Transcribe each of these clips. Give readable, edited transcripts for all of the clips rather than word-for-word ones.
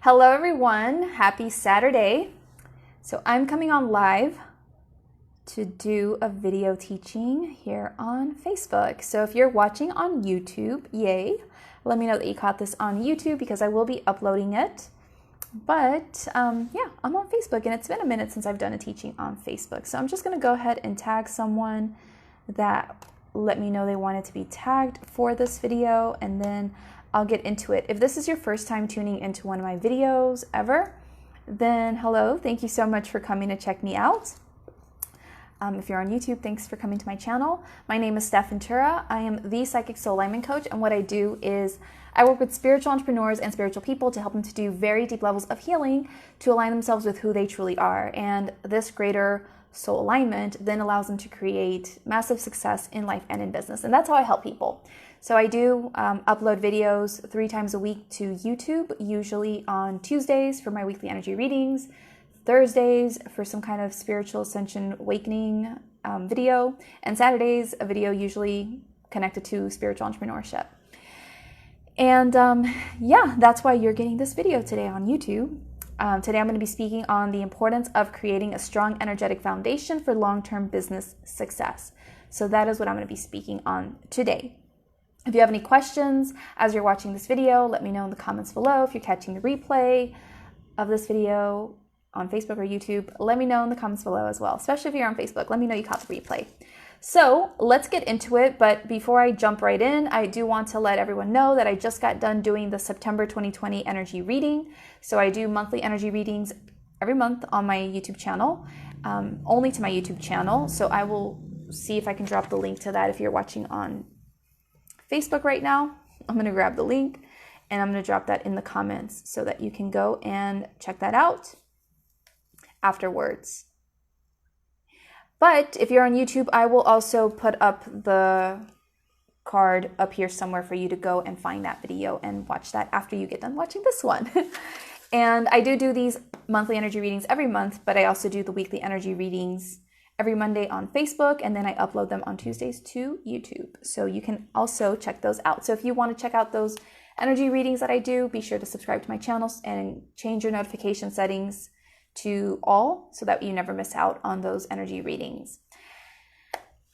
Hello everyone, happy Saturday. So I'm coming on live to do a video teaching here on Facebook. So if you're watching on YouTube, yay, let me know that you caught this on YouTube because I will be uploading it. But yeah, I'm on Facebook and it's been a minute since I've done a teaching on Facebook. So I'm just gonna go ahead and tag someone that let me know they wanted to be tagged for this video, and then I'll get into it. If this is your first time tuning into one of my videos ever, then hello, thank you so much for coming to check me out. If you're on YouTube, thanks for coming to my channel. My name is Stef. I am the Psychic Soul Alignment Coach, and what I do is I work with spiritual entrepreneurs and spiritual people to help them to do very deep levels of healing to align themselves with who they truly are. And this greater soul alignment then allows them to create massive success in life and in business. And that's how I help people. So I do upload videos 3 times a week to YouTube, usually on Tuesdays for my weekly energy readings, Thursdays for some kind of spiritual ascension awakening video, and Saturdays a video usually connected to spiritual entrepreneurship. And yeah, that's why you're getting this video today on YouTube. Today I'm going to be speaking on the importance of creating a strong energetic foundation for long-term business success. So that is what I'm going to be speaking on today. If you have any questions as you're watching this video, let me know in the comments below. If you're catching the replay of this video on Facebook or YouTube, let me know in the comments below as well. Especially if you're on Facebook, let me know you caught the replay. So let's get into it. But before I jump right in, I do want to let everyone know that I just got done doing the September 2020 energy reading. So I do monthly energy readings every month on my YouTube channel, only to my YouTube channel. So I will see if I can drop the link to that if you're watching on Facebook right now. I'm going to grab the link and I'm going to drop that in the comments so that you can go and check that out afterwards. But if you're on YouTube, I will also put up the card up here somewhere for you to go and find that video and watch that after you get done watching this one. And I do these monthly energy readings every month, but I also do the weekly energy readings every Monday on Facebook, and then I upload them on Tuesdays to YouTube. So you can also check those out. So if you want to check out those energy readings that I do, be sure to subscribe to my channels and change your notification settings to all so that you never miss out on those energy readings.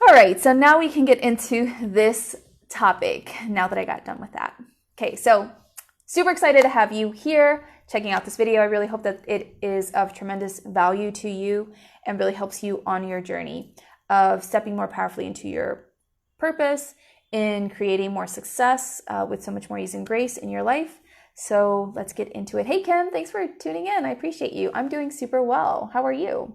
All right, so now we can get into this topic now that I got done with that. Okay, so super excited to have you here checking out this video. I really hope that it is of tremendous value to you and really helps you on your journey of stepping more powerfully into your purpose, in creating more success with so much more ease and grace in your life. So let's get into it. Hey Kim, thanks for tuning in. I appreciate you. I'm doing super well. How are you?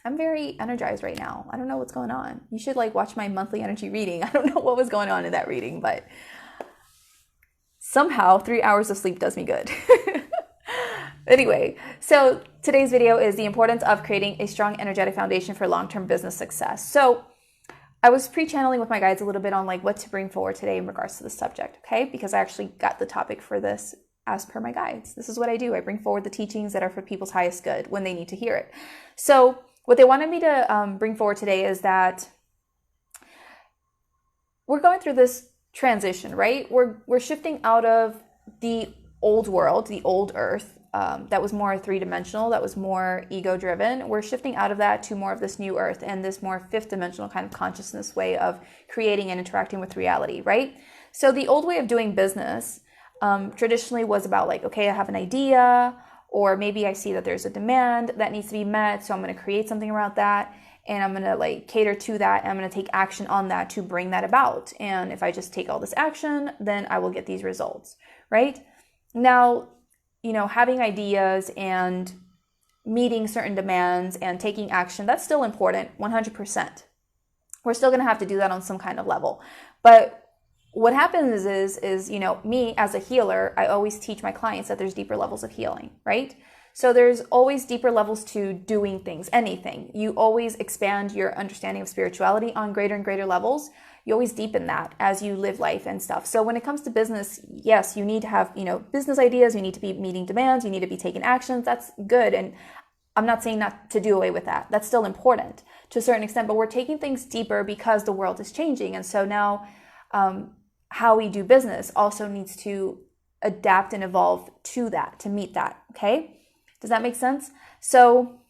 I'm very energized right now. I don't know what's going on. You should watch my monthly energy reading. I don't know what was going on in that reading, but somehow 3 hours of sleep does me good. Anyway, so today's video is the importance of creating a strong energetic foundation for long-term business success. So I was pre-channeling with my guides a little bit on what to bring forward today in regards to the subject, okay? Because I actually got the topic for this as per my guides. This is what I do. I bring forward the teachings that are for people's highest good when they need to hear it. So what they wanted me to bring forward today is that we're going through this transition, right? We're shifting out of the old world, the old earth, that was more 3-dimensional, that was more ego-driven. We're shifting out of that to more of this new earth and this more 5th-dimensional kind of consciousness way of creating and interacting with reality, right? So the old way of doing business traditionally was about okay, I have an idea, or maybe I see that there's a demand that needs to be met, so I'm going to create something around that, and I'm going to cater to that, and I'm going to take action on that to bring that about. And if I just take all this action, then I will get these results, right? Now, having ideas and meeting certain demands and taking action, that's still important, 100%. We're still going to have to do that on some kind of level. But what happens is me as a healer, I always teach my clients that there's deeper levels of healing, right? So there's always deeper levels to doing things, anything. You always expand your understanding of spirituality on greater and greater levels. You always deepen that as you live life and stuff. So when it comes to business, yes, you need to have, business ideas. You need to be meeting demands. You need to be taking actions. That's good. And I'm not saying not to do away with that. That's still important to a certain extent, but we're taking things deeper because the world is changing. And so now how we do business also needs to adapt and evolve to that, to meet that. Okay, does that make sense? So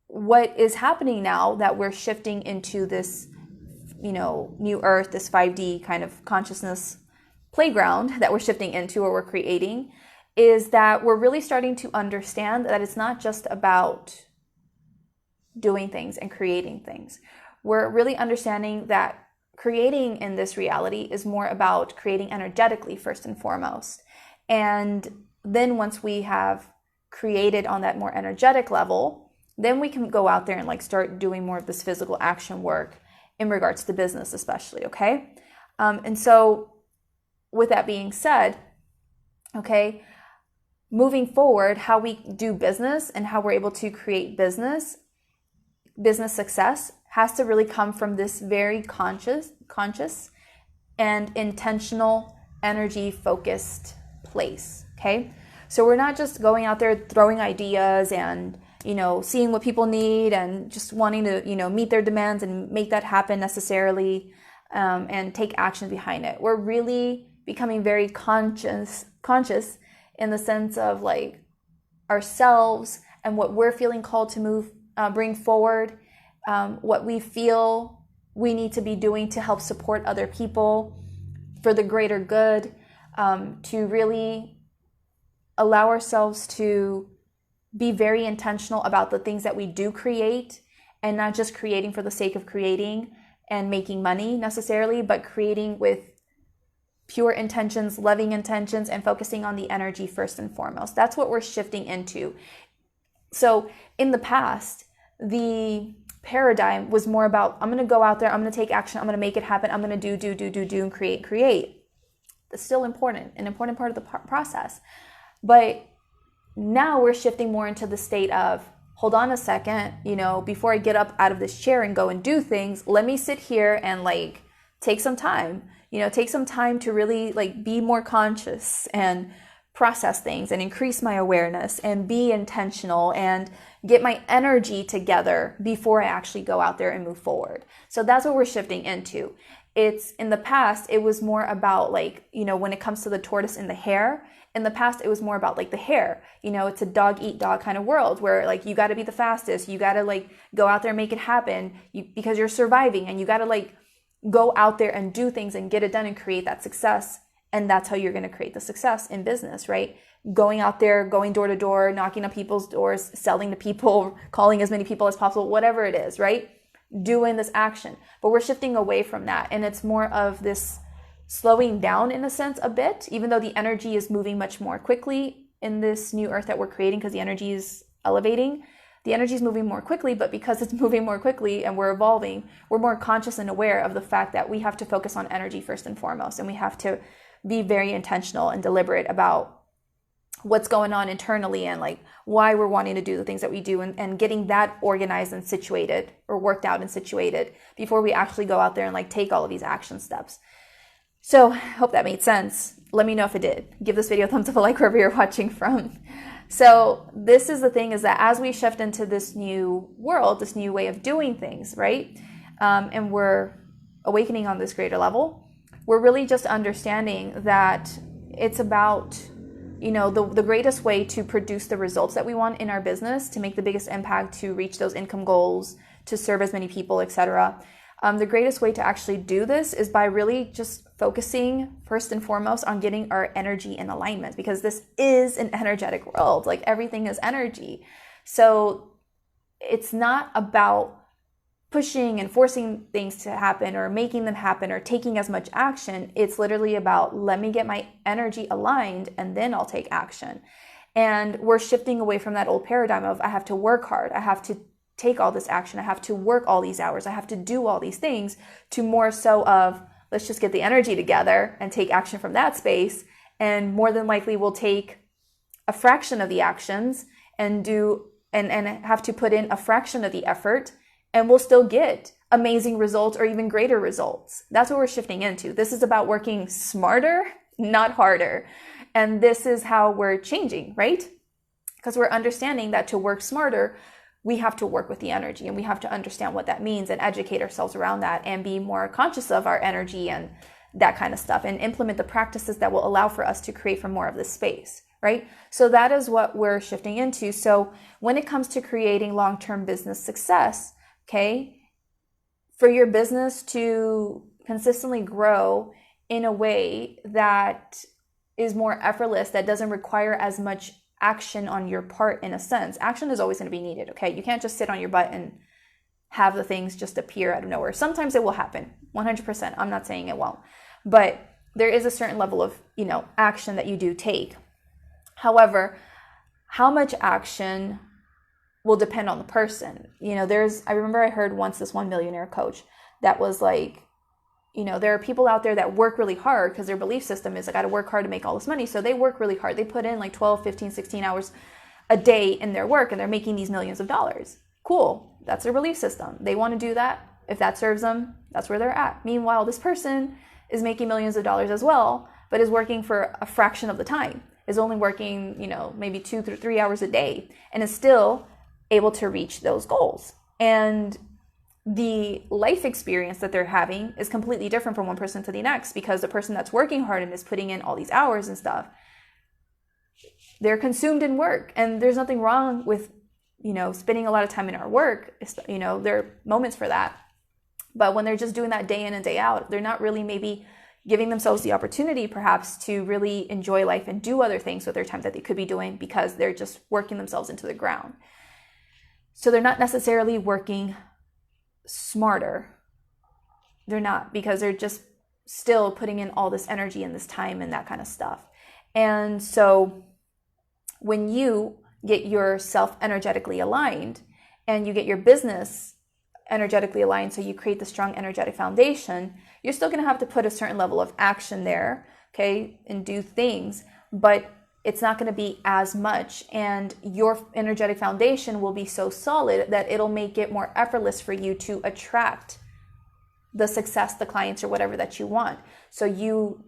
what is happening now that we're shifting into this, new earth, this 5D kind of consciousness playground that we're shifting into, or we're creating, is that we're really starting to understand that it's not just about doing things and creating things. We're really understanding that creating in this reality is more about creating energetically first and foremost. And then once we have created on that more energetic level, then we can go out there and start doing more of this physical action work in regards to business, especially. Okay. And so with that being said, okay, moving forward, how we do business and how we're able to create business success has to really come from this very conscious and intentional, energy focused place. Okay. So we're not just going out there throwing ideas and, seeing what people need and just wanting to, meet their demands and make that happen necessarily, and take action behind it. We're really becoming very conscious in the sense of ourselves and what we're feeling called to bring forward, what we feel we need to be doing to help support other people for the greater good, to really allow ourselves to be very intentional about the things that we do create, and not just creating for the sake of creating and making money necessarily, but creating with pure intentions, loving intentions, and focusing on the energy first and foremost. That's what we're shifting into. So in the past, the paradigm was more about, I'm going to go out there, I'm going to take action, I'm going to make it happen, I'm going to do, and create. That's still important, an important part of the process. But now we're shifting more into the state of, hold on a second, before I get up out of this chair and go and do things, let me sit here and take some time, take some time to really be more conscious and process things and increase my awareness and be intentional and get my energy together before I actually go out there and move forward. So that's what we're shifting into. It's in the past, it was more about when it comes to the tortoise and the hare, in the past, it was more about the hare, it's a dog eat dog kind of world where you got to be the fastest. You got to go out there and make it happen because you're surviving, and you got to go out there and do things and get it done and create that success. And that's how you're going to create the success in business, right? Going out there, going door to door, knocking on people's doors, selling to people, calling as many people as possible, whatever it is, right? Doing this action. But we're shifting away from that. And it's more of this slowing down in a sense a bit, even though the energy is moving much more quickly in this new earth that we're creating, because the energy is elevating. The energy is moving more quickly, but because it's moving more quickly and we're evolving, we're more conscious and aware of the fact that we have to focus on energy first and foremost. And we have to be very intentional and deliberate about what's going on internally and why we're wanting to do the things that we do, and getting that organized and situated, or worked out and situated, before we actually go out there and take all of these action steps. So I hope that made sense. Let me know if it did. Give this video a thumbs up, a like wherever you're watching from. So this is the thing, is that as we shift into this new world, this new way of doing things, right? And we're awakening on this greater level, we're really just understanding that it's about, the greatest way to produce the results that we want in our business, to make the biggest impact, to reach those income goals, to serve as many people, etc. The greatest way to actually do this is by really just focusing first and foremost on getting our energy in alignment, because this is an energetic world. Everything is energy. So it's not about pushing and forcing things to happen or making them happen or taking as much action. It's literally about, let me get my energy aligned and then I'll take action. And we're shifting away from that old paradigm of, I have to work hard, I have to take all this action, I have to work all these hours, I have to do all these things, to more so of, let's just get the energy together and take action from that space. And more than likely we'll take a fraction of the actions and have to put in a fraction of the effort, and we'll still get amazing results or even greater results. That's what we're shifting into. This is about working smarter, not harder. And this is how we're changing, right? Because we're understanding that to work smarter, we have to work with the energy, and we have to understand what that means and educate ourselves around that and be more conscious of our energy and that kind of stuff, and implement the practices that will allow for us to create for more of this space, right? So that is what we're shifting into. So when it comes to creating long-term business success, okay, for your business to consistently grow in a way that is more effortless, that doesn't require as much action on your part, in a sense. Action is always going to be needed, okay? You can't just sit on your butt and have the things just appear out of nowhere. Sometimes it will happen, 100%. I'm not saying it won't. But there is a certain level of, action that you do take. However, how much action will depend on the person. I remember I heard once this one millionaire coach that was like, there are people out there that work really hard because their belief system is, I got to work hard to make all this money. So they work really hard. They put in like 12, 15, 16 hours a day in their work, and they're making these millions of dollars. Cool. That's their belief system. They want to do that. If that serves them, that's where they're at. Meanwhile, this person is making millions of dollars as well, but is working for a fraction of the time, is only working, maybe 2 to 3 hours a day, and is still able to reach those goals. And the life experience that they're having is completely different from one person to the next, because the person that's working hard and is putting in all these hours and stuff, they're consumed in work. And there's nothing wrong with, spending a lot of time in our work. There are moments for that. But when they're just doing that day in and day out, they're not really maybe giving themselves the opportunity perhaps to really enjoy life and do other things with their time that they could be doing, because they're just working themselves into the ground. So they're not necessarily working smarter. They're not, because they're just still putting in all this energy and this time and that kind of stuff. And so when you get yourself energetically aligned and you get your business energetically aligned, so you create the strong energetic foundation, you're still going to have to put a certain level of action there, okay, and do things, but it's not going to be as much, and your energetic foundation will be so solid that it'll make it more effortless for you to attract the success, the clients, or whatever that you want. So you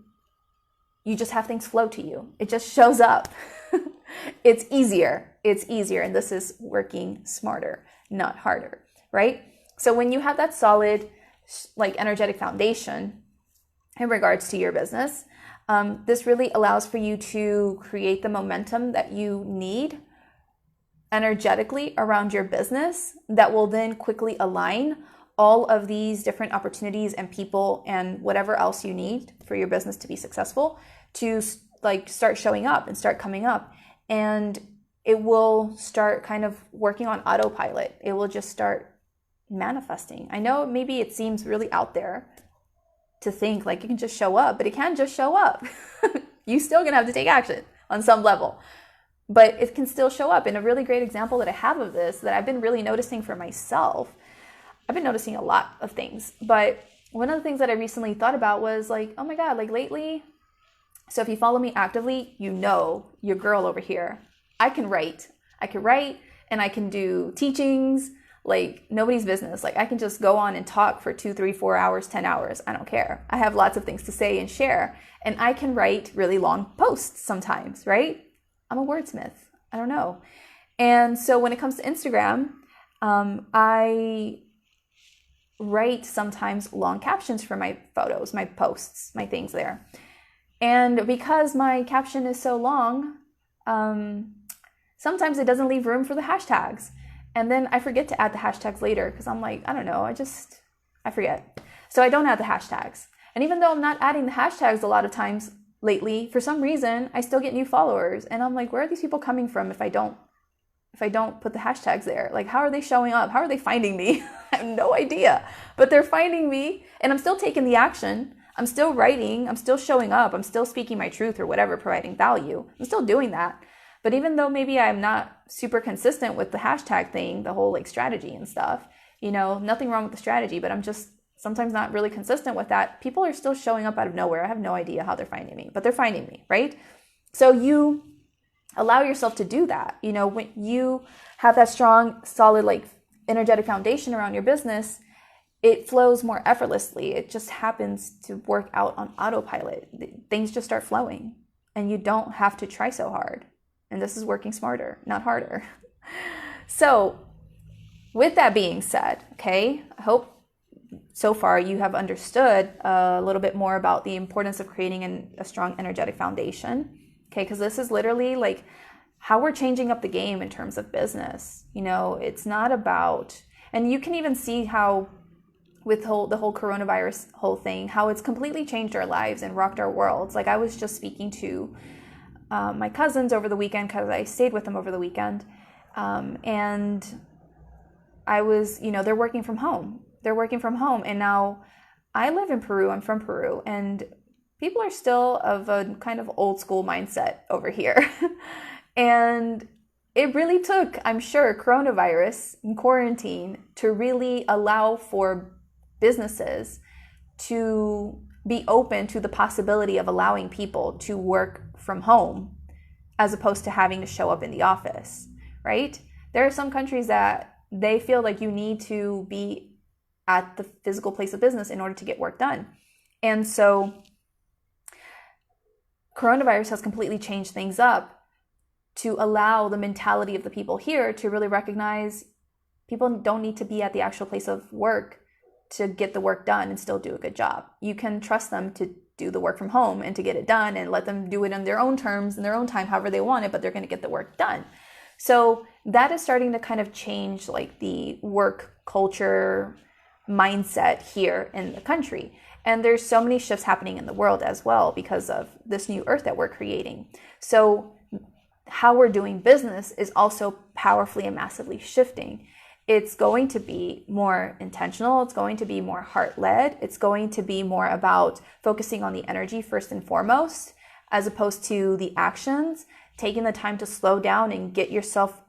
just have things flow to you. It just shows up. It's easier, and this is working smarter, not harder, right? So when you have that solid, energetic foundation in regards to your business, this really allows for you to create the momentum that you need energetically around your business that will then quickly align all of these different opportunities and people and whatever else you need for your business to be successful to start showing up and start coming up. And it will start kind of working on autopilot. It will just start manifesting. I know maybe it seems really out there to think like it can just show up, but it can't just show up. You still gonna have to take action on some level, but it can still show up. And a really great example that I have of this that I've been really noticing for myself, I've been noticing a lot of things, but one of the things that I recently thought about was like, oh my God, lately, so if you follow me actively, your girl over here, I can write and I can do teachings like nobody's business. Like I can just go on and talk for 2, 3, 4 hours, 10 hours. I don't care. I have lots of things to say and share, and I can write really long posts sometimes, right? I'm a wordsmith. I don't know. And so when it comes to Instagram, I write sometimes long captions for my photos, my posts, my things there. And because my caption is so long, sometimes it doesn't leave room for the hashtags. And then I forget to add the hashtags later because I'm like, I don't know, I forget. So I don't add the hashtags. And even though I'm not adding the hashtags a lot of times lately, for some reason, I still get new followers. And I'm like, where are these people coming from if I don't put the hashtags there? Like, how are they showing up? How are they finding me? I have no idea. But they're finding me, and I'm still taking the action. I'm still writing. I'm still showing up. I'm still speaking my truth or whatever, providing value. I'm still doing that. But even though maybe I'm not super consistent with the hashtag thing, the whole strategy and stuff, nothing wrong with the strategy, but I'm just sometimes not really consistent with that. People are still showing up out of nowhere. I have no idea how they're finding me, but they're finding me, right? So you allow yourself to do that. When you have that strong, solid, energetic foundation around your business, it flows more effortlessly. It just happens to work out on autopilot. Things just start flowing, and you don't have to try so hard. And this is working smarter, not harder. So with that being said, okay, I hope so far you have understood a little bit more about the importance of creating a strong energetic foundation. Okay, because this is literally like how we're changing up the game in terms of business. It's not about, and you can even see how with the whole coronavirus whole thing, how it's completely changed our lives and rocked our worlds. Like I was just speaking to my cousins over the weekend because I stayed with them over the weekend. And I was, they're working from home. And now I live in Peru. I'm from Peru. And people are still of a kind of old school mindset over here. And it really took, I'm sure, coronavirus and quarantine to really allow for businesses to be open to the possibility of allowing people to work from home as opposed to having to show up in the office, right? There are some countries that they feel like you need to be at the physical place of business in order to get work done. And so coronavirus has completely changed things up to allow the mentality of the people here to really recognize people don't need to be at the actual place of work to get the work done and still do a good job. You can trust them to do the work from home and to get it done and let them do it on their own terms, in their own time, however they want it, but they're going to get the work done. So that is starting to kind of change like the work culture mindset here in the country. And there's so many shifts happening in the world as well because of this new earth that we're creating. So how we're doing business is also powerfully and massively shifting. It's going to be more intentional. It's going to be more heart-led. It's going to be more about focusing on the energy first and foremost, as opposed to the actions, taking the time to slow down and get yourself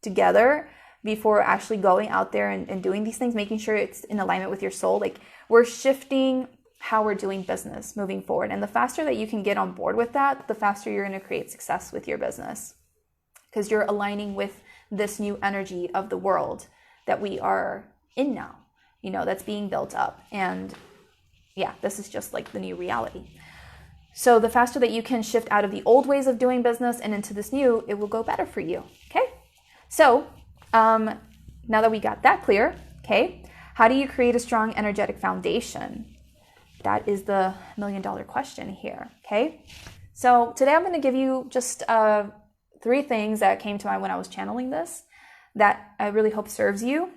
together before actually going out there and doing these things, making sure it's in alignment with your soul. Like we're shifting how we're doing business moving forward. And the faster that you can get on board with that, the faster you're going to create success with your business because you're aligning with this new energy of the world that we are in now, that's being built up. And yeah, this is just like the new reality. So the faster that you can shift out of the old ways of doing business and into this new, it will go better for you. Okay. So now that we got that clear, okay, how do you create a strong energetic foundation? That is the $1 million question here. Okay. So today I'm going to give you just 3 things that came to mind when I was channeling this that I really hope serves you.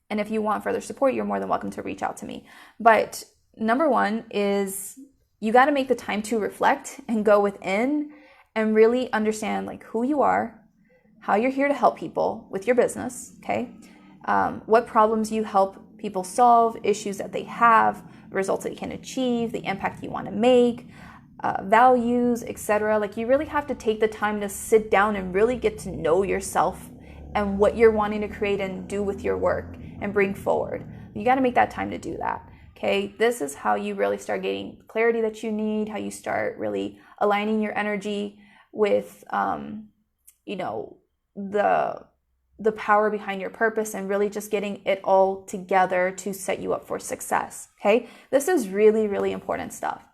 And if you want further support, you're more than welcome to reach out to me. But number 1 is you got to make the time to reflect and go within and really understand like who you are, how you're here to help people with your business, okay? What problems you help people solve, issues that they have, results that you can achieve, the impact you want to make, values, etc. Like you really have to take the time to sit down and really get to know yourself and what you're wanting to create and do with your work and bring forward. You got to make that time to do that. Okay, this is how you really start getting clarity that you need, how you start really aligning your energy with, the power behind your purpose and really just getting it all together to set you up for success. Okay, this is really, really important stuff.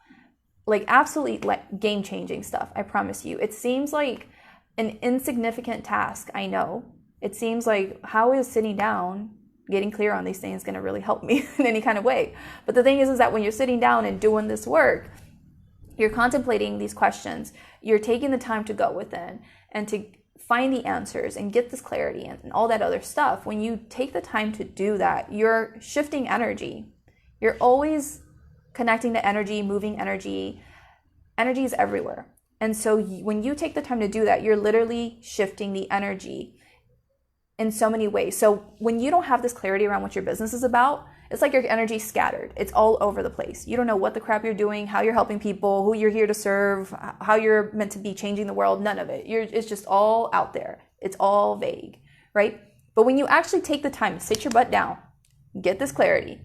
Like absolutely like game-changing stuff, I promise you. It seems like an insignificant task, I know. It seems like how is sitting down, getting clear on these things going to really help me in any kind of way? But the thing is that when you're sitting down and doing this work, you're contemplating these questions. You're taking the time to go within and to find the answers and get this clarity and all that other stuff. When you take the time to do that, you're shifting energy. You're always connecting to energy, moving energy. Energy is everywhere. And so when you take the time to do that, you're literally shifting the energy in so many ways. So when you don't have this clarity around what your business is about, it's like your energy scattered. It's all over the place. You don't know what the crap you're doing, how you're helping people, who you're here to serve, how you're meant to be changing the world. None of it. It's just all out there. It's all vague, right? But when you actually take the time to sit your butt down, get this clarity,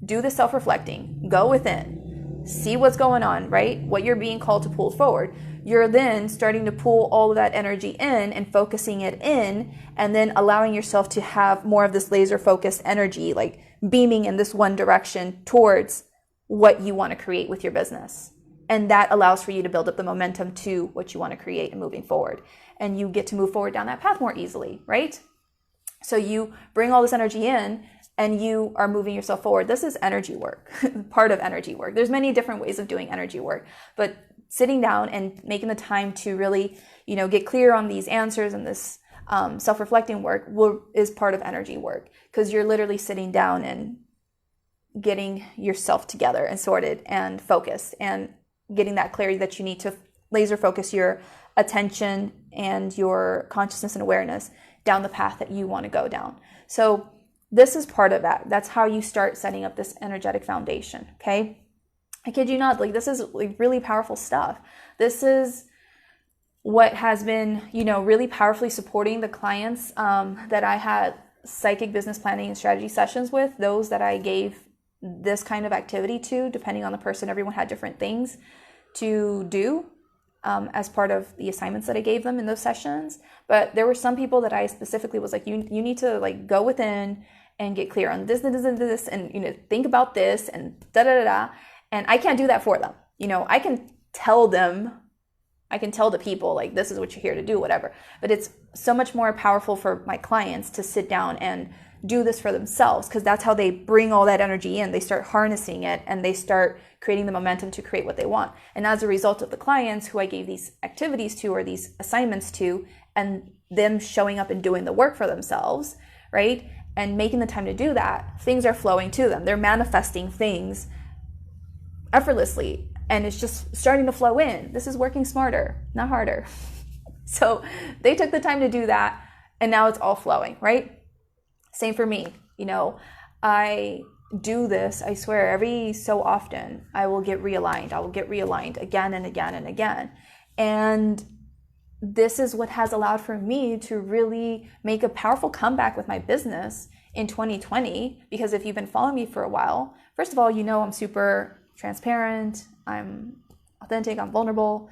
do the self-reflecting, go within, see what's going on, right? What you're being called to pull forward. You're then starting to pull all of that energy in and focusing it in, and then allowing yourself to have more of this laser focused energy, like beaming in this one direction towards what you want to create with your business. And that allows for you to build up the momentum to what you want to create and moving forward. And you get to move forward down that path more easily, right? So you bring all this energy in, and you are moving yourself forward. This is energy work, part of energy work. There's many different ways of doing energy work, but sitting down and making the time to really, get clear on these answers and this self-reflecting work is part of energy work, because you're literally sitting down and getting yourself together and sorted and focused and getting that clarity that you need to laser focus your attention and your consciousness and awareness down the path that you want to go down. So this is part of that. That's how you start setting up this energetic foundation, okay? I kid you not, this is really powerful stuff. This is what has been, really powerfully supporting the clients that I had psychic business planning and strategy sessions with, those that I gave this kind of activity to, depending on the person. Everyone had different things to do as part of the assignments that I gave them in those sessions. But there were some people that I specifically was like, you need to go within and get clear on this, and think about this and da-da-da-da. And I can't do that for them. I can tell the people, this is what you're here to do, whatever. But it's so much more powerful for my clients to sit down and do this for themselves, because that's how they bring all that energy in. They start harnessing it and they start creating the momentum to create what they want. And as a result of the clients who I gave these activities to or these assignments to, and them showing up and doing the work for themselves, right? And making the time to do that, things are flowing to them. They're manifesting things effortlessly, and it's just starting to flow in. This is working smarter, not harder. So they took the time to do that, and now it's all flowing, right? Same for me. I do this, I swear, every so often I will get realigned. I will get realigned again and again and again. And this is what has allowed for me to really make a powerful comeback with my business in 2020. Because if you've been following me for a while, first of all, I'm super transparent, I'm authentic, I'm vulnerable,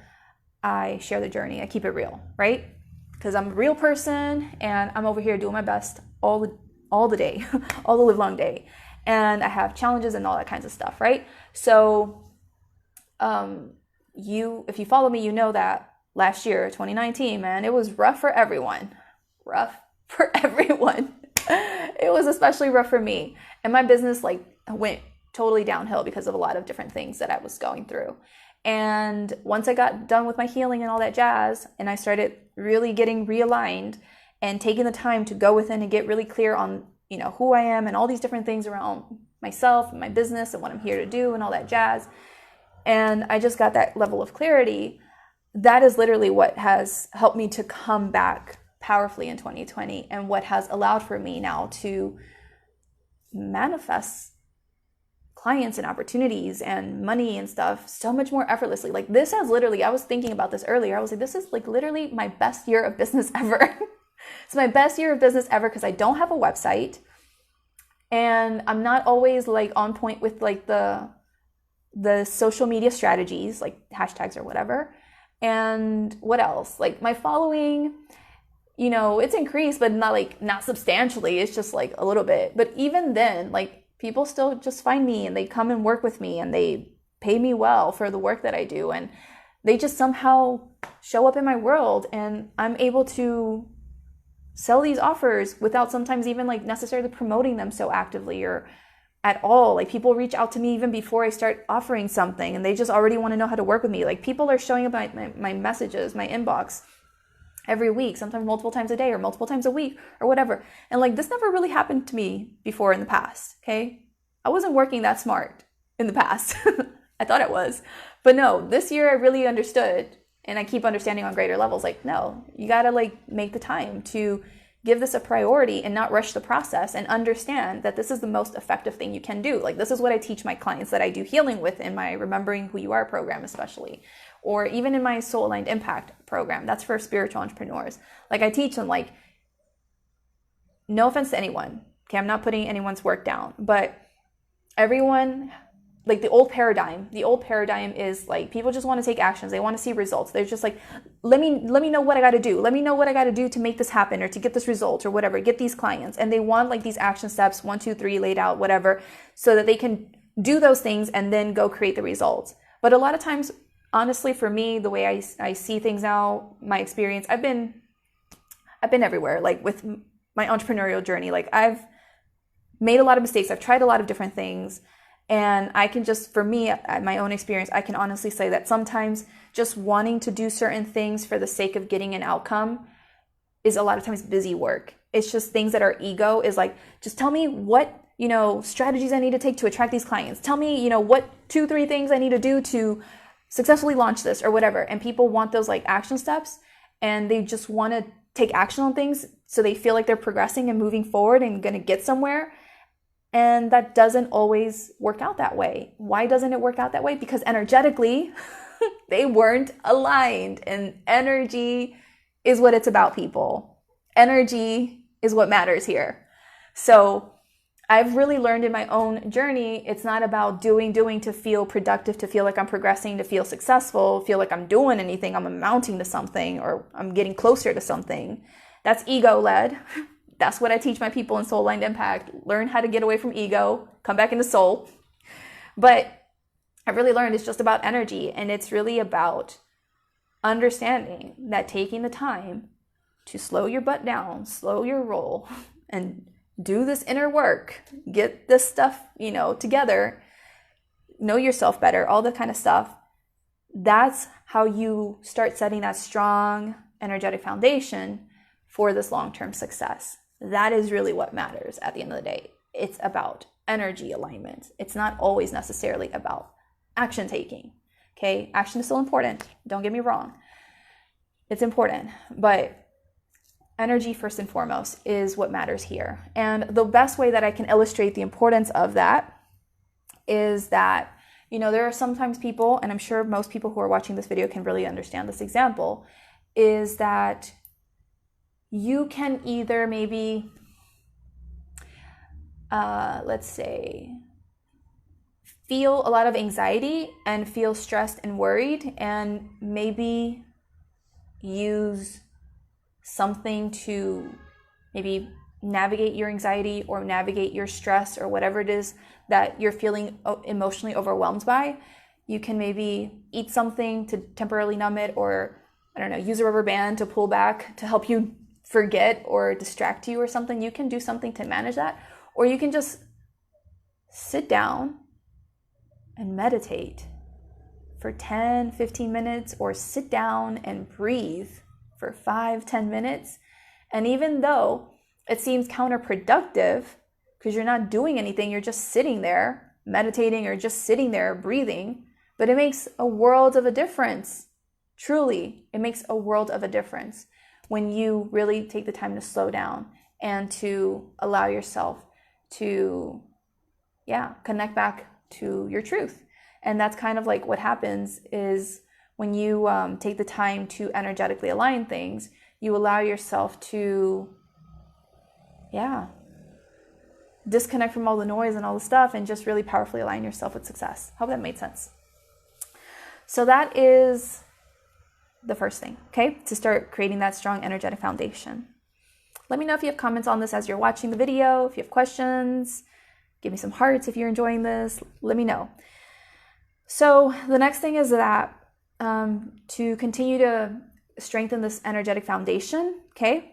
I share the journey, I keep it real, right? Because I'm a real person and I'm over here doing my best all the day, all the live long day. And I have challenges and all that kinds of stuff, right? So if you follow me, you know that last year, 2019, man, it was rough for everyone. Rough for everyone. It was especially rough for me. And my business went totally downhill because of a lot of different things that I was going through. And once I got done with my healing and all that jazz, and I started really getting realigned and taking the time to go within and get really clear on, who I am and all these different things around myself and my business and what I'm here to do and all that jazz. And I just got that level of clarity. That is literally what has helped me to come back powerfully in 2020, and what has allowed for me now to manifest clients and opportunities and money and stuff so much more effortlessly. This has literally, I was thinking about this earlier. I was like, this is literally my best year of business ever. It's my best year of business ever, because I don't have a website and I'm not always on point with the social media strategies, hashtags or whatever. And what else? My following, it's increased, but not substantially. It's just a little bit. But even then, people still just find me and they come and work with me and they pay me well for the work that I do. And they just somehow show up in my world, and I'm able to sell these offers without sometimes even necessarily promoting them so actively or at all. People reach out to me even before I start offering something, and they just already want to know how to work with me. People are showing up my messages, my inbox every week, sometimes multiple times a day or multiple times a week or whatever. And this never really happened to me before in the past, okay? I wasn't working that smart in the past. I thought it was. But no, this year I really understood, and I keep understanding on greater levels, no, you gotta make the time to give this a priority and not rush the process, and understand that this is the most effective thing you can do. This is what I teach my clients that I do healing with in my Remembering Who You Are program, especially, or even in my Soul Aligned Impact program. That's for spiritual entrepreneurs. I teach them, no offense to anyone, okay, I'm not putting anyone's work down, but everyone, the old paradigm is people just want to take actions. They want to see results. They're just let me know what I got to do. Let me know what I got to do to make this happen, or to get this result, or whatever, get these clients. And they want these action steps, 1, 2, 3 laid out, whatever, so that they can do those things and then go create the results. But a lot of times, honestly, for me, the way I see things now, my experience, I've been everywhere, with my entrepreneurial journey. I've made a lot of mistakes. I've tried a lot of different things. And I can just, for me, at my own experience, I can honestly say that sometimes just wanting to do certain things for the sake of getting an outcome is a lot of times busy work. It's just things that our ego is like, just tell me what, strategies I need to take to attract these clients. Tell me, what 2-3 things I need to do to successfully launch this or whatever. And people want those like action steps, and they just want to take action on things so they feel like they're progressing and moving forward and going to get somewhere. And that doesn't always work out that way. Why doesn't it work out that way? Because energetically, they weren't aligned. And energy is what it's about, people. Energy is what matters here. So I've really learned in my own journey, it's not about doing to feel productive, to feel like I'm progressing, to feel successful, feel like I'm doing anything, I'm amounting to something, or I'm getting closer to something. That's ego-led. That's what I teach my people in Soul Aligned Impact. Learn how to get away from ego, come back into soul. But I've really learned it's just about energy, and it's really about understanding that taking the time to slow your butt down, slow your roll, and do this inner work, get this stuff, together, know yourself better, all that kind of stuff. That's how you start setting that strong energetic foundation for this long-term success. That is really what matters at the end of the day. It's about energy alignment. It's not always necessarily about action taking. Okay, action is still important. Don't get me wrong. It's important, but energy first and foremost is what matters here. And the best way that I can illustrate the importance of that is that, there are sometimes people, and I'm sure most people who are watching this video can really understand this example, is that you can either maybe, let's say, feel a lot of anxiety and feel stressed and worried, and maybe use something to maybe navigate your anxiety or navigate your stress or whatever it is that you're feeling emotionally overwhelmed by. You can maybe eat something to temporarily numb it, or use a rubber band to pull back to help you forget or distract you or something. You can do something to manage that, or you can just sit down and meditate for 10-15 minutes, or sit down and breathe for 5-10 minutes. And even though it seems counterproductive because you're not doing anything, you're just sitting there meditating or just sitting there breathing, but it makes a world of a difference. Truly, it makes a world of a difference when you really take the time to slow down and to allow yourself to, connect back to your truth. And that's kind of like what happens is when you take the time to energetically align things, you allow yourself to, disconnect from all the noise and all the stuff and just really powerfully align yourself with success. Hope that made sense. So that is the first thing, okay? To start creating that strong energetic foundation. Let me know if you have comments on this as you're watching the video. If you have questions, give me some hearts if you're enjoying this. Let me know. So the next thing is that to continue to strengthen this energetic foundation, okay?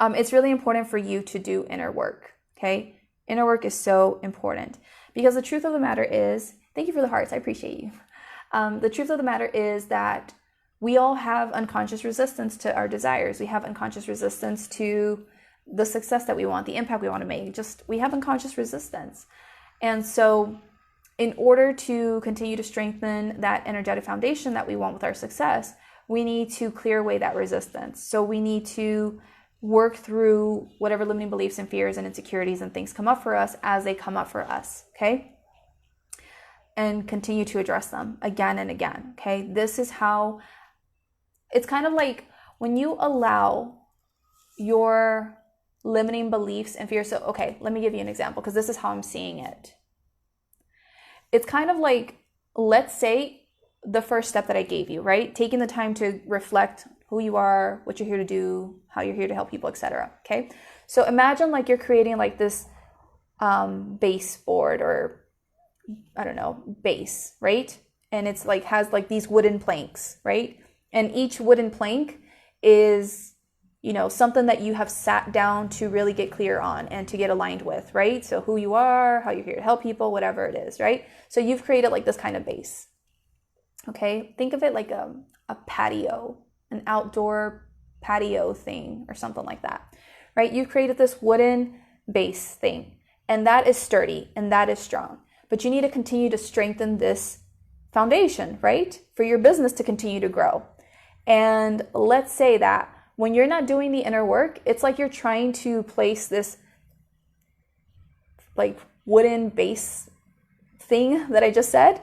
It's really important for you to do inner work, okay? Inner work is so important because the truth of the matter is, thank you for the hearts, I appreciate you. The truth of the matter is that we all have unconscious resistance to our desires. We have unconscious resistance to the success that we want, the impact we want to make. We have unconscious resistance. And so in order to continue to strengthen that energetic foundation that we want with our success, we need to clear away that resistance. So we need to work through whatever limiting beliefs and fears and insecurities and things come up for us as they come up for us, okay? And continue to address them again and again, okay? This is how, it's kind of like when you allow your limiting beliefs and fears. So, okay, let me give you an example because this is how I'm seeing it. It's kind of like, let's say the first step that I gave you, right? Taking the time to reflect who you are, what you're here to do, how you're here to help people, etc. Okay? So imagine like you're creating like this baseboard or base, right? And it's like has like these wooden planks, right? And each wooden plank is, something that you have sat down to really get clear on and to get aligned with, right? So who you are, how you're here to help people, whatever it is, right? So you've created like this kind of base. Okay, think of it like a patio, an outdoor patio thing or something like that, right? You've created this wooden base thing, and that is sturdy and that is strong. But you need to continue to strengthen this foundation, right? For your business to continue to grow. And let's say that when you're not doing the inner work, it's like you're trying to place this like wooden base thing that I just said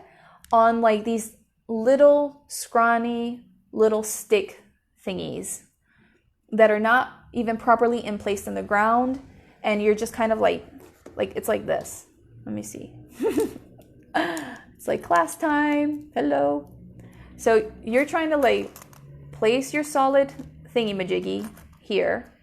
on like these little scrawny little stick thingies that are not even properly in place in the ground, and you're just kind of like it's like this. Let me see. It's like class time. Hello. So you're trying to like place your solid thingy-majiggy here,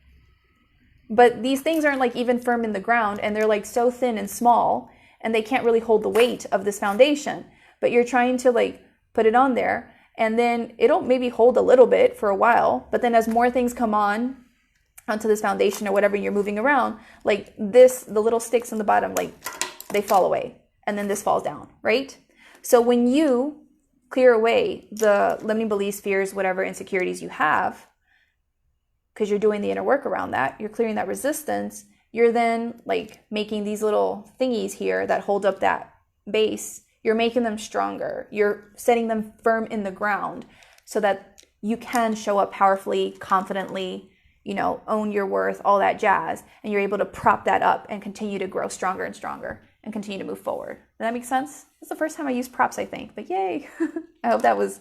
but these things aren't like even firm in the ground, and they're like so thin and small, and they can't really hold the weight of this foundation. But you're trying to like put it on there, and then it'll maybe hold a little bit for a while, but then as more things come onto this foundation or whatever you're moving around, like this, the little sticks in the bottom, like they fall away, and then this falls down, right? So when you clear away the limiting beliefs, fears, whatever insecurities you have, because you're doing the inner work around that, you're clearing that resistance, you're then like making these little thingies here that hold up that base. You're making them stronger. You're setting them firm in the ground so that you can show up powerfully, confidently, own your worth, all that jazz. And you're able to prop that up and continue to grow stronger and stronger and continue to move forward. Does that make sense? It's the first time I used props, I think, but yay. I hope that was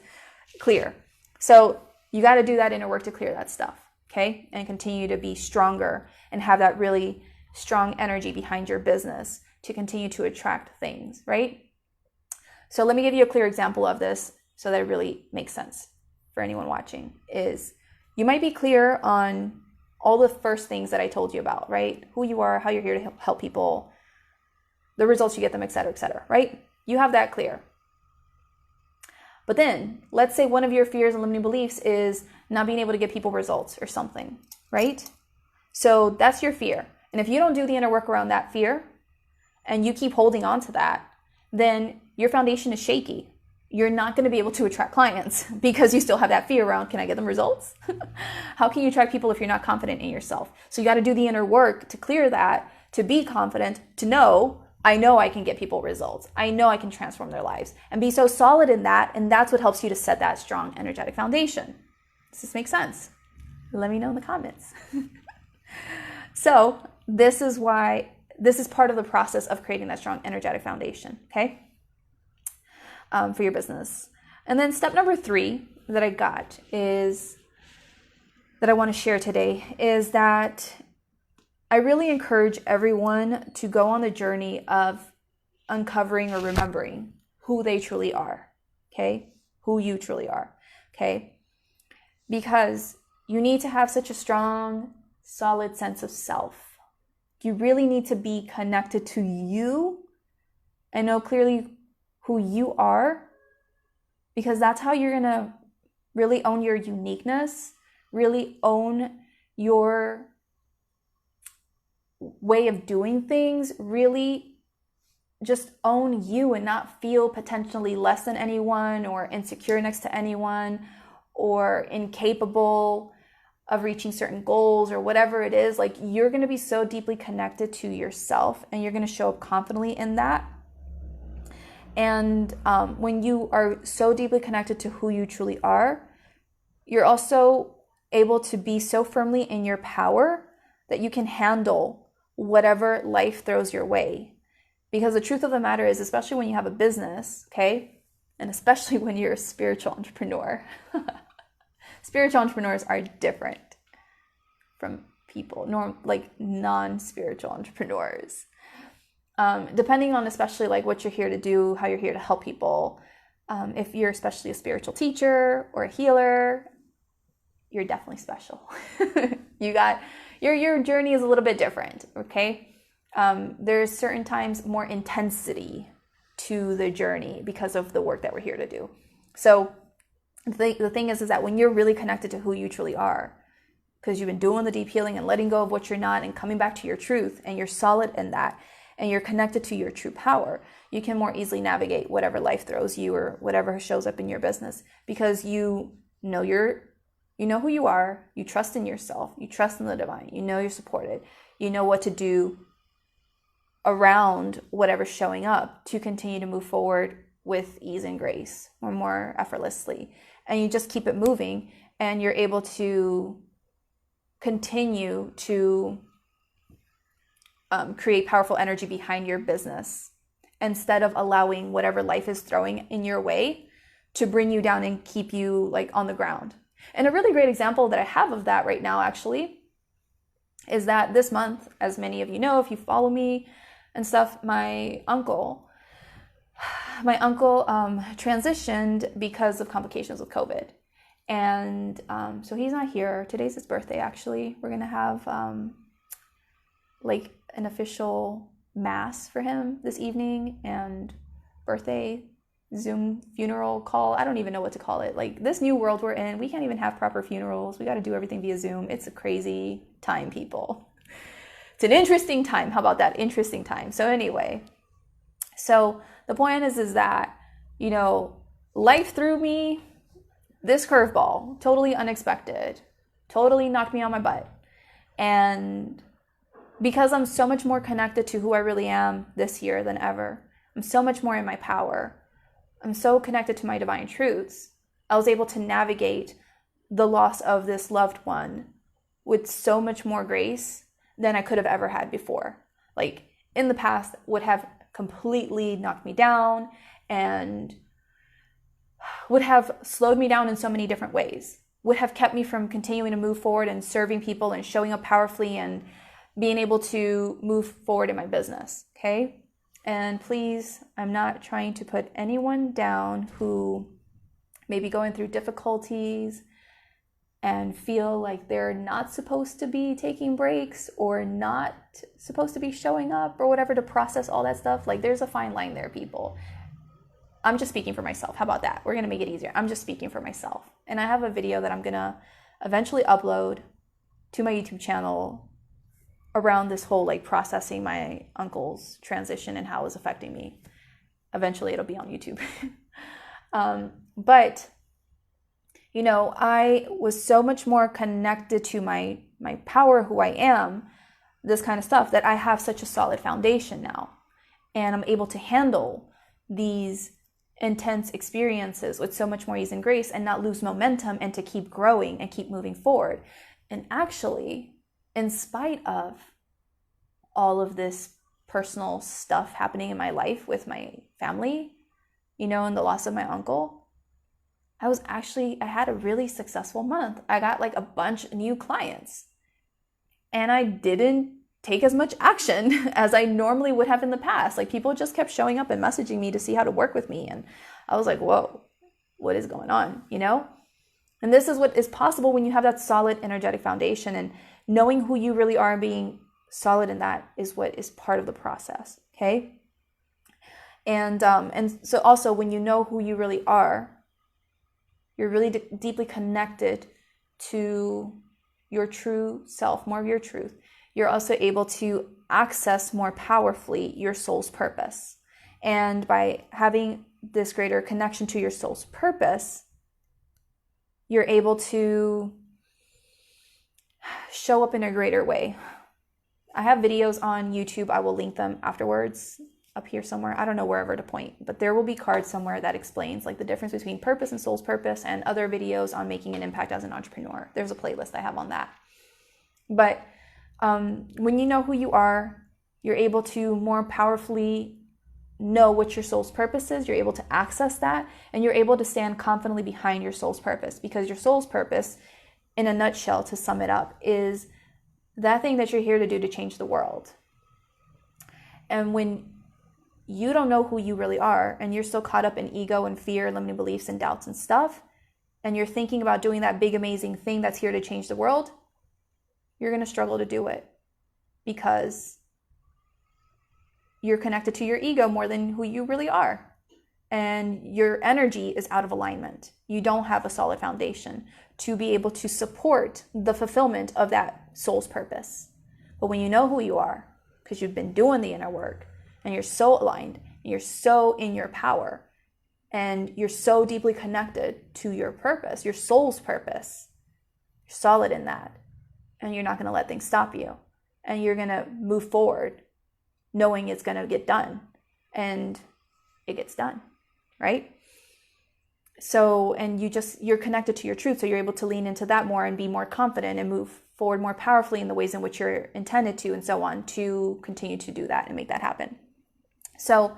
clear. So you got to do that inner work to clear that stuff, okay? And continue to be stronger and have that really strong energy behind your business to continue to attract things, right? So let me give you a clear example of this so that it really makes sense for anyone watching. Is you might be clear on all the first things that I told you about, right? Who you are, how you're here to help people, the results you get them, et cetera, right? You have that clear. But then let's say one of your fears and limiting beliefs is not being able to get people results or something, right? So that's your fear. And if you don't do the inner work around that fear and you keep holding on to that, then your foundation is shaky. You're not going to be able to attract clients because you still have that fear around, can I get them results? How can you attract people if you're not confident in yourself? So you got to do the inner work to clear that, to be confident, to know I can get people results. I know I can transform their lives and be so solid in that. And that's what helps you to set that strong energetic foundation. Does this make sense? Let me know in the comments. So this is part of the process of creating that strong energetic foundation, okay? For your business. And then step number 3 that I got is that I want to share today is that I really encourage everyone to go on the journey of uncovering or remembering who they truly are, okay? Who you truly are, okay? Because you need to have such a strong, solid sense of self. You really need to be connected to you and know clearly who you are, because that's how you're going to really own your uniqueness, really own your way of doing things, really just own you and not feel potentially less than anyone or insecure next to anyone or incapable of reaching certain goals or whatever it is. Like, you're going to be so deeply connected to yourself and you're going to show up confidently in that. And when you are so deeply connected to who you truly are, you're also able to be so firmly in your power that you can handle whatever life throws your way. Because the truth of the matter is, especially when you have a business, okay, and especially when you're a spiritual entrepreneur, spiritual entrepreneurs are different from people, non-spiritual entrepreneurs. Depending on especially like what you're here to do, how you're here to help people. If you're especially a spiritual teacher or a healer, you're definitely special. You got your journey is a little bit different, okay? There's certain times more intensity to the journey because of the work that we're here to do. So the thing is that when you're really connected to who you truly are, because you've been doing the deep healing and letting go of what you're not and coming back to your truth, and you're solid in that, and you're connected to your true power, you can more easily navigate whatever life throws you or whatever shows up in your business, because you know who you are, you trust in yourself, you trust in the divine, you know you're supported, you know what to do around whatever's showing up to continue to move forward with ease and grace, or more effortlessly. And you just keep it moving, and you're able to continue to create powerful energy behind your business, instead of allowing whatever life is throwing in your way to bring you down and keep you like on the ground. And a really great example that I have of that right now actually is that this month, as many of you know, if you follow me and stuff, my uncle transitioned because of complications with COVID. And so he's not here. Today's his birthday, actually. We're going to have like an official mass for him this evening, and birthday Zoom funeral call. I don't even know what to call it. Like, this new world we're in, we can't even have proper funerals. We got to do everything via Zoom. It's a crazy time, people. It's an interesting time. How about that? Interesting time. So anyway, so the point is that, you know, life threw me this curveball, totally unexpected, totally knocked me on my butt. And because I'm so much more connected to who I really am this year than ever, I'm so much more in my power, I'm so connected to my divine truths, I was able to navigate the loss of this loved one with so much more grace than I could have ever had before. Like, in the past would have completely knocked me down and would have slowed me down in so many different ways, would have kept me from continuing to move forward and serving people and showing up powerfully and being able to move forward in my business, okay? And please, I'm not trying to put anyone down who may be going through difficulties and feel like they're not supposed to be taking breaks or not supposed to be showing up or whatever to process all that stuff. Like, there's a fine line there, people. I'm just speaking for myself. How about that? We're going to make it easier. I'm just speaking for myself. And I have a video that I'm going to eventually upload to my YouTube channel around this whole like processing my uncle's transition and how it was affecting me. Eventually it'll be on YouTube. But you know, I was so much more connected to my power, who I am, this kind of stuff, that I have such a solid foundation now. And I'm able to handle these intense experiences with so much more ease and grace and not lose momentum, and to keep growing and keep moving forward. And actually, in spite of all of this personal stuff happening in my life with my family, you know, and the loss of my uncle, I had a really successful month. I got like a bunch of new clients, and I didn't take as much action as I normally would have in the past. Like, people just kept showing up and messaging me to see how to work with me. And I was like, whoa, what is going on, you know? And this is what is possible when you have that solid energetic foundation, and knowing who you really are and being solid in that is what is part of the process, okay? And so also, when you know who you really are, you're really deeply connected to your true self, more of your truth. You're also able to access more powerfully your soul's purpose. And by having this greater connection to your soul's purpose, you're able to show up in a greater way. I have videos on YouTube. I will link them afterwards up here somewhere. I don't know wherever to point, but there will be cards somewhere that explains like the difference between purpose and soul's purpose, and other videos on making an impact as an entrepreneur. There's a playlist I have on that. But when you know who you are, you're able to more powerfully know what your soul's purpose is. You're able to access that, and you're able to stand confidently behind your soul's purpose, because your soul's purpose, in a nutshell, to sum it up, is that thing that you're here to do to change the world. And when you don't know who you really are, and you're still caught up in ego and fear, limiting beliefs and doubts and stuff, and you're thinking about doing that big, amazing thing that's here to change the world, you're going to struggle to do it, because you're connected to your ego more than who you really are. and your energy is out of alignment. You don't have a solid foundation to be able to support the fulfillment of that soul's purpose. But when you know who you are, because you've been doing the inner work, and you're so aligned, and you're so in your power, and you're so deeply connected to your purpose, your soul's purpose, you're solid in that, and you're not going to let things stop you, and you're going to move forward knowing it's going to get done, and it gets done, right? So, and you're connected to your truth, so you're able to lean into that more and be more confident and move forward more powerfully in the ways in which you're intended to, and so on, to continue to do that and make that happen. So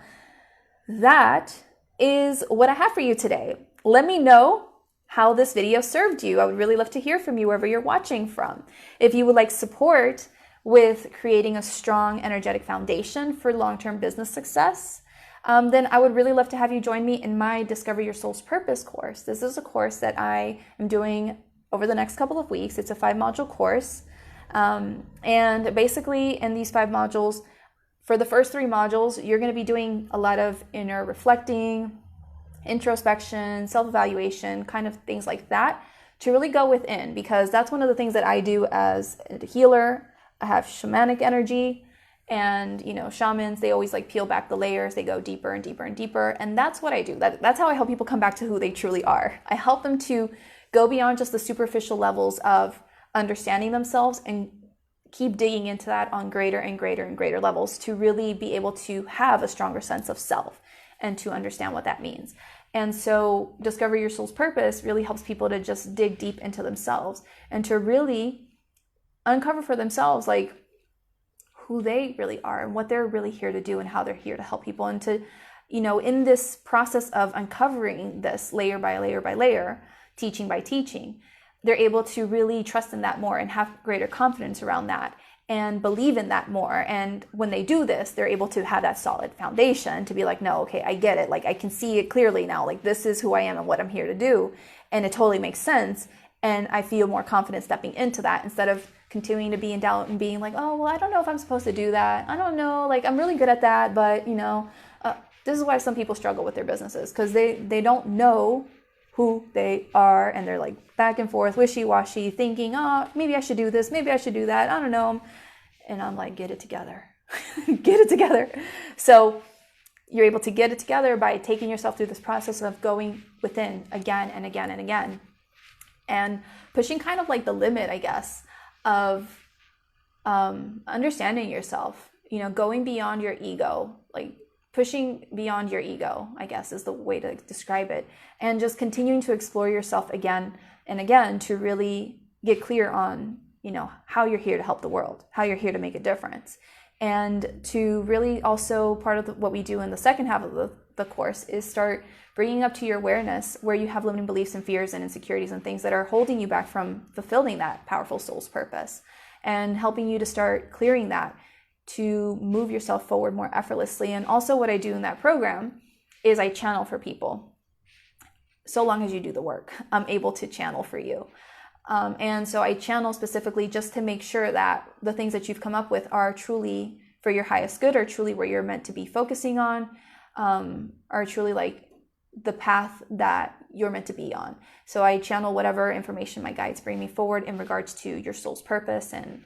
that is what I have for you today. Let me know how this video served you. I would really love to hear from you wherever you're watching from. If you would like support with creating a strong energetic foundation for long-term business success, then I would really love to have you join me in my Discover Your Soul's Purpose course. This is a course that I am doing over the next couple of weeks. It's a 5-module course. And basically in these 5 modules, for the first 3 modules, you're going to be doing a lot of inner reflecting, introspection, self-evaluation, kind of things like that, to really go within, because that's one of the things that I do as a healer. I have shamanic energy. And, shamans, they always peel back the layers. They go deeper and deeper and deeper. And that's what I do. That's how I help people come back to who they truly are. I help them to go beyond just the superficial levels of understanding themselves and keep digging into that on greater and greater and greater levels to really be able to have a stronger sense of self and to understand what that means. And so Discover Your Soul's Purpose really helps people to just dig deep into themselves and to really uncover for themselves who they really are and what they're really here to do and how they're here to help people. And to, in this process of uncovering this layer by layer by layer, teaching by teaching, they're able to really trust in that more and have greater confidence around that and believe in that more. And when they do this, they're able to have that solid foundation to be no, okay, I get it. I can see it clearly now. This is who I am and what I'm here to do. And it totally makes sense. And I feel more confident stepping into that instead of continuing to be in doubt and being oh, well, I don't know if I'm supposed to do that. I don't know. I'm really good at that. But, this is why some people struggle with their businesses, because they don't know who they are. And they're back and forth, wishy-washy, thinking, oh, maybe I should do this. Maybe I should do that. I don't know. And I'm get it together. Get it together. So you're able to get it together by taking yourself through this process of going within again and again and again. And pushing kind of the limit, I guess, of understanding yourself, going beyond your ego, pushing beyond your ego, I guess is the way to describe it. And just continuing to explore yourself again and again to really get clear on, how you're here to help the world, how you're here to make a difference. And to really also part of what we do in the second half of the course is start bringing up to your awareness where you have limiting beliefs and fears and insecurities and things that are holding you back from fulfilling that powerful soul's purpose, and helping you to start clearing that to move yourself forward more effortlessly. And also what I do in that program is I channel for people. So long as you do the work, I'm able to channel for you. And so I channel specifically just to make sure that the things that you've come up with are truly for your highest good, or truly where you're meant to be focusing on, are truly the path that you're meant to be on. So I channel whatever information my guides bring me forward in regards to your soul's purpose and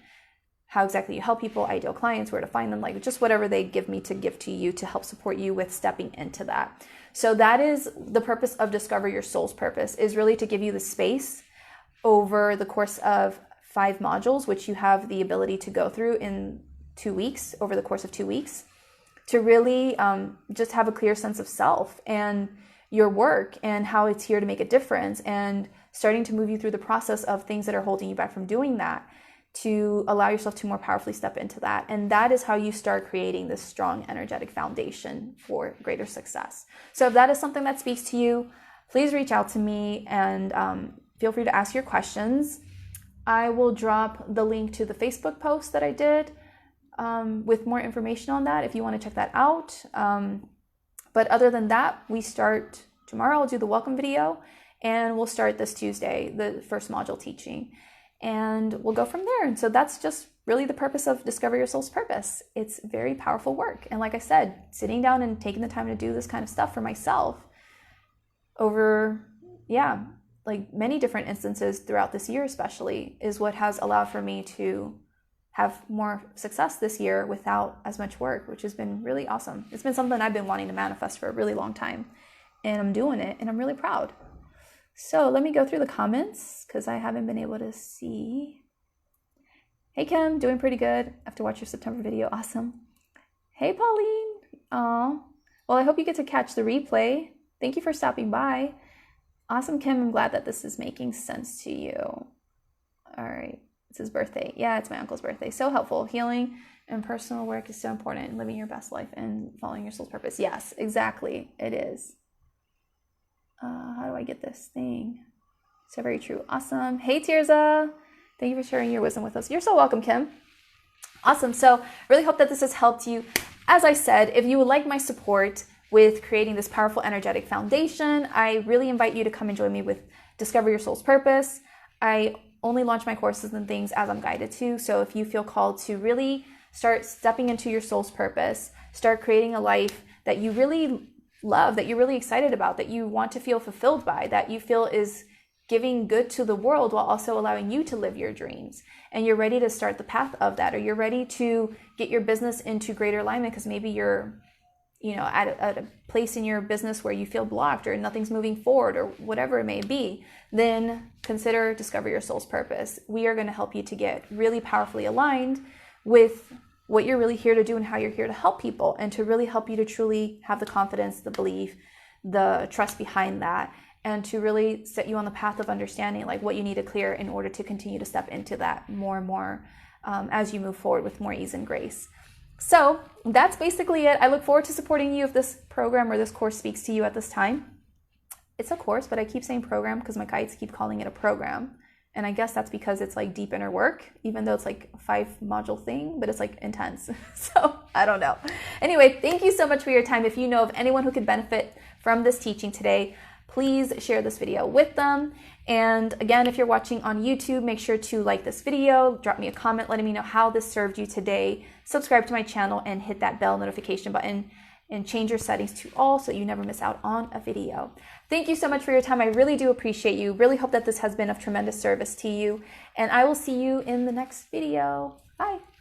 how exactly you help people, ideal clients, where to find them, just whatever they give me to give to you to help support you with stepping into that. So that is the purpose of Discover Your Soul's Purpose, is really to give you the space over the course of 5 modules, which you have the ability to go through in 2 weeks, over the course of 2 weeks, to really just have a clear sense of self and your work and how it's here to make a difference, and starting to move you through the process of things that are holding you back from doing that, to allow yourself to more powerfully step into that. And that is how you start creating this strong energetic foundation for greater success. So if that is something that speaks to you, please reach out to me and feel free to ask your questions. I will drop the link to the Facebook post that I did with more information on that if you want to check that out. But other than that, we start tomorrow. I'll do the welcome video, and we'll start this Tuesday, the first module teaching. and we'll go from there. And so that's just really the purpose of Discover Your Soul's Purpose. It's very powerful work. And like I said, sitting down and taking the time to do this kind of stuff for myself over, like many different instances throughout this year especially, is what has allowed for me to have more success this year without as much work, which has been really awesome. It's been something I've been wanting to manifest for a really long time, and I'm doing it, and I'm really proud. So let me go through the comments because I haven't been able to see. Hey Kim, doing pretty good. I have to watch your September video. Awesome. Hey Pauline. Aw. Well, I hope you get to catch the replay. Thank you for stopping by. Awesome, Kim. I'm glad that this is making sense to you. All right. It's his birthday. Yeah, it's my uncle's birthday. So helpful. Healing and personal work is so important in living your best life and following your soul's purpose. Yes, exactly. It is. How do I get this thing? So very true. Awesome. Hey, Tirza. Thank you for sharing your wisdom with us. You're so welcome, Kim. Awesome. So really hope that this has helped you. As I said, if you would like my support with creating this powerful energetic foundation, I really invite you to come and join me with Discover Your Soul's Purpose. I only launch my courses and things as I'm guided to. So if you feel called to really start stepping into your soul's purpose, start creating a life that you really love, that you're really excited about, that you want to feel fulfilled by, that you feel is giving good to the world while also allowing you to live your dreams, and you're ready to start the path of that, or you're ready to get your business into greater alignment because maybe you're at a place in your business where you feel blocked or nothing's moving forward or whatever it may be, then consider Discover Your Soul's Purpose. We are going to help you to get really powerfully aligned with what you're really here to do and how you're here to help people, and to really help you to truly have the confidence, the belief, the trust behind that, and to really set you on the path of understanding like what you need to clear in order to continue to step into that more and more as you move forward with more ease and grace. So that's basically it. I look forward to supporting you if this program or this course speaks to you at this time. It's a course, but I keep saying program because my guides keep calling it a program. And I guess that's because it's like deep inner work, even though it's like a 5-module thing, but it's like intense. So I don't know. Anyway, thank you so much for your time. If you know of anyone who could benefit from this teaching today, please share this video with them. And again, if you're watching on YouTube, make sure to like this video, drop me a comment letting me know how this served you today, subscribe to my channel, and hit that bell notification button and change your settings to all so you never miss out on a video. Thank you so much for your time. I really do appreciate you. Really hope that this has been of tremendous service to you. And I will see you in the next video. Bye.